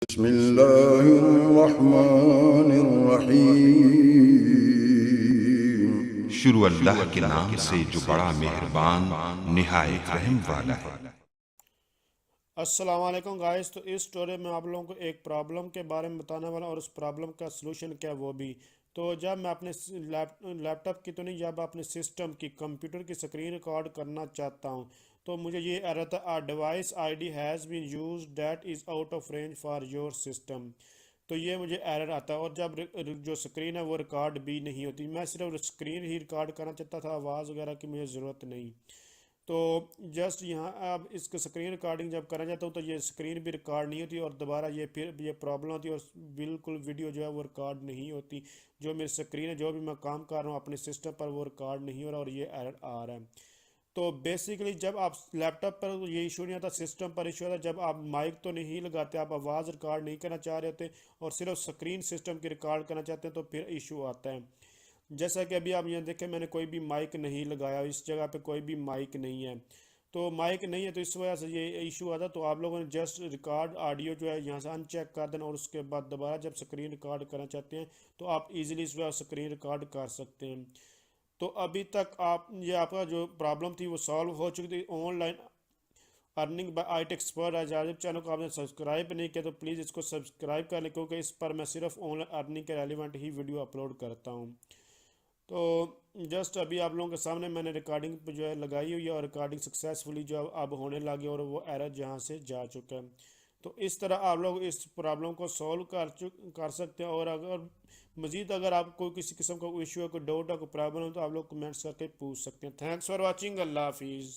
बिस्मिल्लाहिर्रहमानिर्रहीम। शुरू अल्लाह के नाम से जो बड़ा मेहरबान निहायत रहम वाला है। अस्सलाम वालेकुम गाइस। तो इस स्टोरी में आप लोगों को एक प्रॉब्लम के बारे में बताने वाला और उस प्रॉब्लम का सलूशन क्या है वो भी। तो जब मैं अपने लैपटॉप की तो नहीं, जब अपने सिस्टम की कंप्यूटर की स्क्रीन रिकॉर्ड करना चाहता हूँ तो मुझे ये एरर था, a device ID has been used that is out of range for your system. तो ये मुझे एरर आता है। और जब जो स्क्रीन है वो रिकॉर्ड भी नहीं होती, मैं सिर्फ स्क्रीन ही रिकॉर्ड करना चाहता था, आवाज़ वगैरह की मुझे ज़रूरत नहीं। तो जस्ट यहाँ अब इसको स्क्रीन रिकॉर्डिंग जब करना चाहता हूँ तो ये स्क्रीन भी रिकॉर्ड नहीं होती और दोबारा ये फिर ये प्रॉब्लम होती है और बिल्कुल वीडियो जो है वो रिकॉर्ड नहीं होती। जो मेरी स्क्रीन है, जो भी मैं काम कर रहा हूँ अपने सिस्टम पर, वो रिकॉर्ड नहीं हो रहा और ये एरर आ रहा है। तो बेसिकली जब आप लैपटॉप पर ये इशू नहीं आता, सिस्टम पर इशू आता है जब आप माइक तो नहीं लगाते, आप आवाज़ रिकॉर्ड नहीं करना चाह रहे होते और सिर्फ स्क्रीन सिस्टम की रिकॉर्ड करना चाहते हैं, तो फिर इशू आता है। जैसा कि अभी आप यहाँ देखें, मैंने कोई भी माइक नहीं लगाया, इस जगह पे कोई भी माइक नहीं है। तो माइक नहीं है तो इस वजह से ये इशू आता। तो आप लोगों ने जस्ट रिकॉर्ड ऑडियो जो है यहाँ से अनचेक कर देना और उसके बाद दोबारा जब स्क्रीन रिकॉर्ड करना चाहते हैं तो आप इजीली इस वजह स्क्रीन रिकॉर्ड कर सकते हैं। तो अभी तक आप ये आपका जो प्रॉब्लम थी वो सॉल्व हो चुकी थी। Online earning by I tech expert आज चैनल को आपने सब्सक्राइब नहीं किया तो प्लीज़ इसको सब्सक्राइब कर लें, क्योंकि इस पर मैं सिर्फ ऑनलाइन अर्निंग के रेलिवेंट ही वीडियो अपलोड करता हूँ। तो जस्ट अभी आप लोगों के सामने मैंने रिकॉर्डिंग पे जो है लगाई हुई है और रिकॉर्डिंग सक्सेसफुली जो अब होने लगी और वो एरर जहाँ से जा चुका है। तो इस तरह आप लोग इस प्रॉब्लम को सॉल्व कर सकते हैं। और अगर मज़ीद अगर आपको किसी किस्म का इशू है, कोई डाउट है, कोई प्रॉब्लम है, तो आप लोग कमेंट्स करके पूछ सकते हैं। Thanks for watching. अल्लाह हाफिज़।